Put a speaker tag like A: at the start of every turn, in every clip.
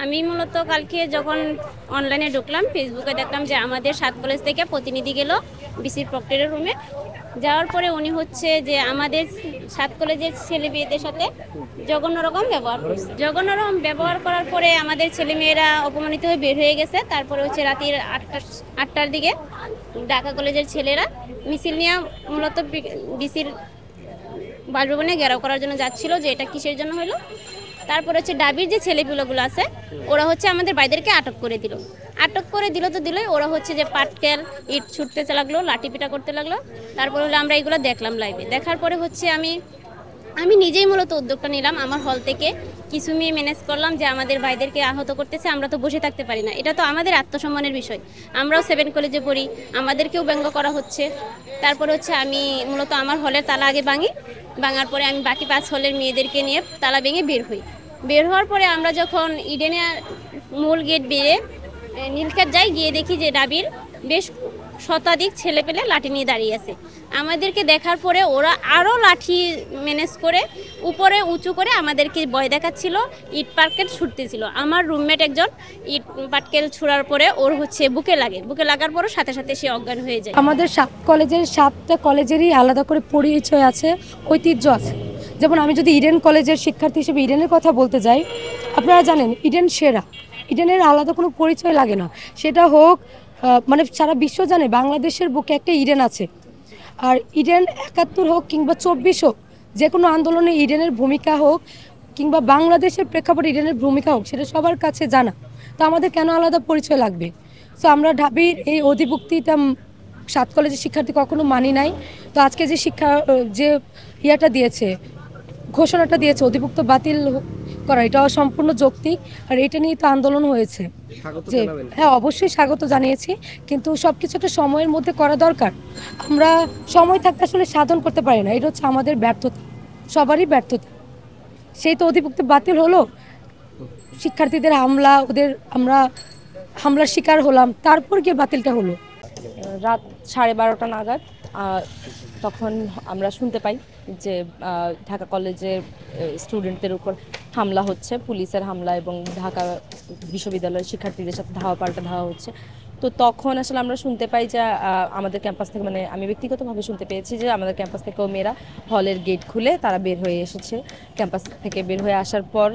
A: আমি মূলত কালকে যখন অনলাইনে ঢুকলাম ফেসবুকে দেখলাম যে আমাদের ৭ কলেজ থেকে প্রতিনিধি গেল বিসির প্রক্টরের রুমে। যাওয়ার পরে উনি হচ্ছে যে আমাদের ৭ কলেজের ছেলে মেয়েদের সাথে জঘন্য রকম ব্যবহার করছে। জঘন্য রকম ব্যবহার করার পরে আমাদের ছেলেমেয়েরা অপমানিত হয়ে বের হয়ে গেছে। তারপরে হচ্ছে রাতের ৮টার দিকে ঢাকা কলেজের ছেলেরা মিছিল নিয়ে মূলত বিসির বাসভবনে ঘেরাও করার জন্য যাচ্ছিল, যে এটা কিসের জন্য হলো। তারপরে হচ্ছে ডাবির যে ছেলেগুলোগুলো আছে ওরা হচ্ছে আমাদের ভাইদেরকে আটক করে দিল। তো দিলই ওরা হচ্ছে যে পাটকেল ইট ছুটতে লাগলো, লাঠি পিটা করতে লাগলো। তারপরে হলো আমরা এগুলো দেখলাম লাইভে। দেখার পরে হচ্ছে আমি নিজেই মূলত উদ্যোগটা নিলাম। আমার হল থেকে কিছু মেয়ে ম্যানেজ করলাম যে আমাদের ভাইদেরকে আহত করতেছে, আমরা তো বসে থাকতে পারি না, এটা তো আমাদের আত্মসম্মানের বিষয়। আমরাও 7 কলেজে পড়ি, আমাদেরকেও ব্যঙ্গ করা হচ্ছে। তারপরে হচ্ছে আমি মূলত আমার হলের তালা আগে ভাঙার পরে আমি বাকি 5 হলের মেয়েদেরকে নিয়ে তালা ভেঙে বের হওয়ার পরে আমরা যখন ইডেনের মূল গেট বেরিয়ে নীলক্ষেত যাই, গিয়ে দেখি যে ডাবির বেশ শতাধিক ছেলে পেলে লাঠি নিয়ে দাঁড়িয়ে আছে। আমাদেরকে দেখার পরে ওরা আরও লাঠি ম্যানেজ করে উপরে উঁচু করে আমাদেরকে ভয় দেখাচ্ছিল, ইট পাটকেল ছুটতেছিল। আমার রুমমেট একজন ইট পাটকেল ছুড়ার পরে ওর হচ্ছে বুকে লাগার পরও সাথে সাথে সে অজ্ঞান হয়ে যায়।
B: আমাদের 7 কলেজের 7টা কলেজেরই আলাদা করে পরিচয় আছে, ঐতিহ্য আছে। যেমন আমি যদি ইডেন কলেজের শিক্ষার্থী হিসেবে ইডেনের কথা বলতে যাই, আপনারা জানেন ইডেন সেরা, ইডেনের আলাদা কোনো পরিচয় লাগে না। সেটা হোক মানে সারা বিশ্ব জানে বাংলাদেশের বুকে একটা ইডেন আছে। আর ইডেন ৭১ হোক কিংবা ২৪ হোক, যে কোনো আন্দোলনে ইডেনের ভূমিকা হোক কিংবা বাংলাদেশের প্রেক্ষাপটে ইডেনের ভূমিকা হোক, সেটা সবার কাছে জানা। তো আমাদের কেন আলাদা পরিচয় লাগবে? সো আমরা ঢাবির এই অধিভুক্তিটা 7 কলেজের শিক্ষার্থী কখনো মানি নাই। তো আজকে যে ইয়েটা দিয়েছে, ঘোষণাটা দিয়েছে অধিভুক্ত বাতিল করা, এটা সম্পূর্ণ যৌক্তিক। আর এটা নিয়ে তো আন্দোলন হয়েছে যে হ্যাঁ, অবশ্যই স্বাগত জানিয়েছি, কিন্তু সব কিছু একটা সময়ের মধ্যে করা দরকার। আমরা সময় থাকতে আসলে সাধন করতে পারি না, এটা হচ্ছে আমাদের ব্যর্থতা, সবারই ব্যর্থতা। সেই তো অধিভুক্ত বাতিল হলো, শিক্ষার্থীদের আমরা হামলার শিকার হলাম, তারপর গিয়ে বাতিলটা হলো।
C: রাত 12:30 নাগাদ তখন আমরা শুনতে পাই যে ঢাকা কলেজের স্টুডেন্টদের উপর হামলা হচ্ছে, পুলিশের হামলা, এবং ঢাকা বিশ্ববিদ্যালয়ের শিক্ষার্থীদের সাথে ধাওয়া হচ্ছে। তো তখন আসলে আমরা শুনতে পাই যে আমাদের ক্যাম্পাস থেকে, মানে আমি ব্যক্তিগতভাবে শুনতে পেয়েছি যে আমাদের ক্যাম্পাস থেকেও মেয়েরা হলের গেট খুলে তারা বের হয়ে এসেছে। ক্যাম্পাস থেকে বের হয়ে আসার পর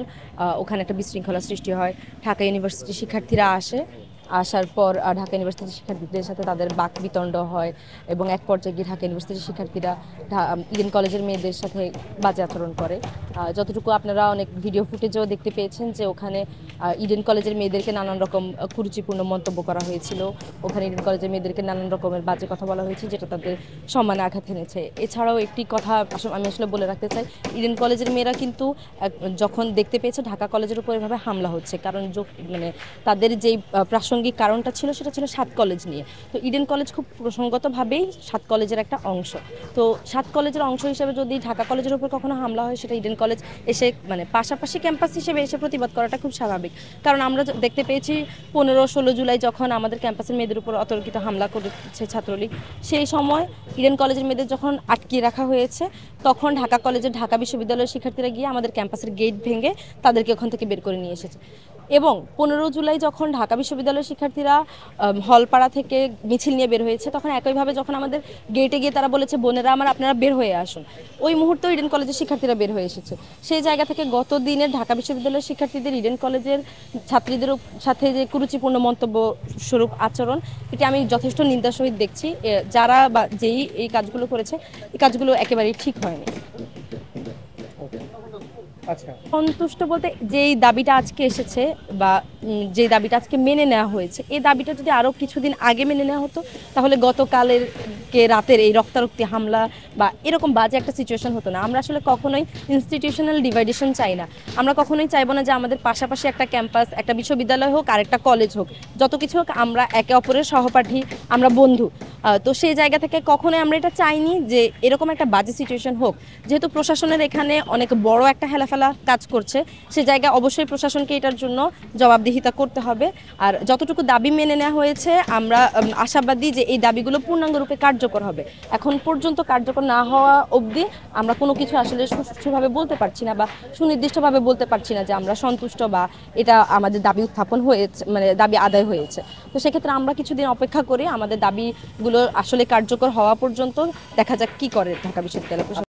C: ওখানে একটা বিশৃঙ্খলা সৃষ্টি হয়। ঢাকা ইউনিভার্সিটির শিক্ষার্থীরা আসার পর ঢাকা ইউনিভার্সিটির শিক্ষার্থীদের সাথে তাদের বাক বিতণ্ড হয়, এবং এক পর্যায়ে গিয়ে ঢাকা ইউনিভার্সিটির শিক্ষার্থীরা ইডেন কলেজের মেয়েদের সাথে বাজে আচরণ করে। যতটুকু আপনারা অনেক ভিডিও ফুটেজও দেখতে পেয়েছেন যে ওখানে ইডেন কলেজের মেয়েদেরকে নানান রকম কুরুচিপূর্ণ মন্তব্য করা হয়েছিল। ওখানে ইডেন কলেজের মেয়েদেরকে নানান রকমের বাজে কথা বলা হয়েছে, যেটা তাদের সম্মানে আঘাত এনেছে। এছাড়াও একটি কথা আমি আসলে বলে রাখতে চাই, ইডেন কলেজের মেয়েরা কিন্তু যখন দেখতে পেয়েছে ঢাকা কলেজের উপর এভাবে হামলা হচ্ছে, কারণ মানে তাদের যেই প্রাসঙ্গিক কারণটা ছিল সেটা ছিল 7 কলেজ নিয়ে। তো ইডেন কলেজ খুব প্রসঙ্গতভাবেই 7 কলেজের একটা অংশ। তো 7 কলেজের অংশ হিসেবে যদি ঢাকা কলেজের উপর কখনো হামলা হয়, সেটা ইডেন কলেজ এসে মানে পাশাপাশি ক্যাম্পাস হিসেবে এসে প্রতিবাদ করাটা খুব স্বাভাবিক। কারণ আমরা দেখতে পেয়েছি 15-16 জুলাই যখন আমাদের ক্যাম্পাসের মেয়েদের উপর অতর্কিত হামলা করেছে ছাত্রলীগ, সেই সময় ইডেন কলেজের মেয়েদের যখন আটকিয়ে রাখা হয়েছে, তখন ঢাকা কলেজের ঢাকা বিশ্ববিদ্যালয়ের শিক্ষার্থীরা গিয়ে আমাদের ক্যাম্পাসের গেট ভেঙে তাদেরকে ওখান থেকে বের করে নিয়ে এসেছে। এবং 15 জুলাই যখন ঢাকা বিশ্ববিদ্যালয়ের শিক্ষার্থীরা হলপাড়া থেকে মিছিল নিয়ে বের হয়েছে, তখন একইভাবে যখন আমাদের গেটে গিয়ে তারা বলেছে বোনেরা আমার আপনারা বের হয়ে আসুন, ওই মুহূর্তে ইডেন কলেজের শিক্ষার্থীরা বের হয়ে এসেছে। সেই জায়গা থেকে গত দিনের ঢাকা বিশ্ববিদ্যালয়ের শিক্ষার্থীদের ইডেন কলেজের ছাত্রীদের সাথে যে কুরুচিপূর্ণ মন্তব্য স্বরূপ আচরণ, এটি আমি যথেষ্ট নিন্দার সহিত দেখছি। যারা বা যেই এই কাজগুলো করেছে, এই কাজগুলো একেবারেই ঠিক হয়নি। সন্তুষ্ট বলতে যেই দাবিটা আজকে এসেছে বা যেই দাবিটা আজকে মেনে নেওয়া হয়েছে, এই দাবিটা যদি আরও কিছুদিন আগে মেনে নেওয়া হতো, তাহলে গতকালের রাতের এই রক্তারক্তি হামলা বা এরকম বাজে একটা সিচুয়েশন হতো না। আমরা আসলে কখনোই ইনস্টিটিউশনাল ডিভাইডেশন চাই না। আমরা কখনোই চাইবো না যে আমাদের পাশাপাশি একটা ক্যাম্পাস, একটা বিশ্ববিদ্যালয় হোক আর একটা কলেজ হোক, যত কিছু হোক আমরা একে অপরের সহপাঠী, আমরা বন্ধু। তো সেই জায়গা থেকে কখনোই আমরা এটা চাইনি যে এরকম একটা বাজে সিচুয়েশন হোক। যেহেতু প্রশাসনের এখানে অনেক বড় একটা হেলাফেলা ফেলা কাজ করছে, সে জায়গায় অবশ্যই প্রশাসনকে এটার জন্য জবাবদিহিতা করতে হবে। আর যতটুকু দাবি মেনে নেওয়া হয়েছে আমরা আশাবাদী যে এই দাবিগুলো পূর্ণাঙ্গরূপে কার্যকর হবে। এখন পর্যন্ত কার্যকর না হওয়া অবধি আমরা কোনো কিছু আসলে সুষ্ঠুভাবে বলতে পারছি না বা সুনির্দিষ্টভাবে বলতে পারছি না যে আমরা সন্তুষ্ট বা এটা আমাদের দাবি উত্থাপন হয়েছে, মানে দাবি আদায় হয়েছে। তো সেক্ষেত্রে আমরা কিছুদিন অপেক্ষা করি, আমাদের দাবিগুলো আসলে কার্যকর হওয়া পর্যন্ত দেখা যাক কি করে ঢাকা বিশ্ববিদ্যালয় প্রশাসন।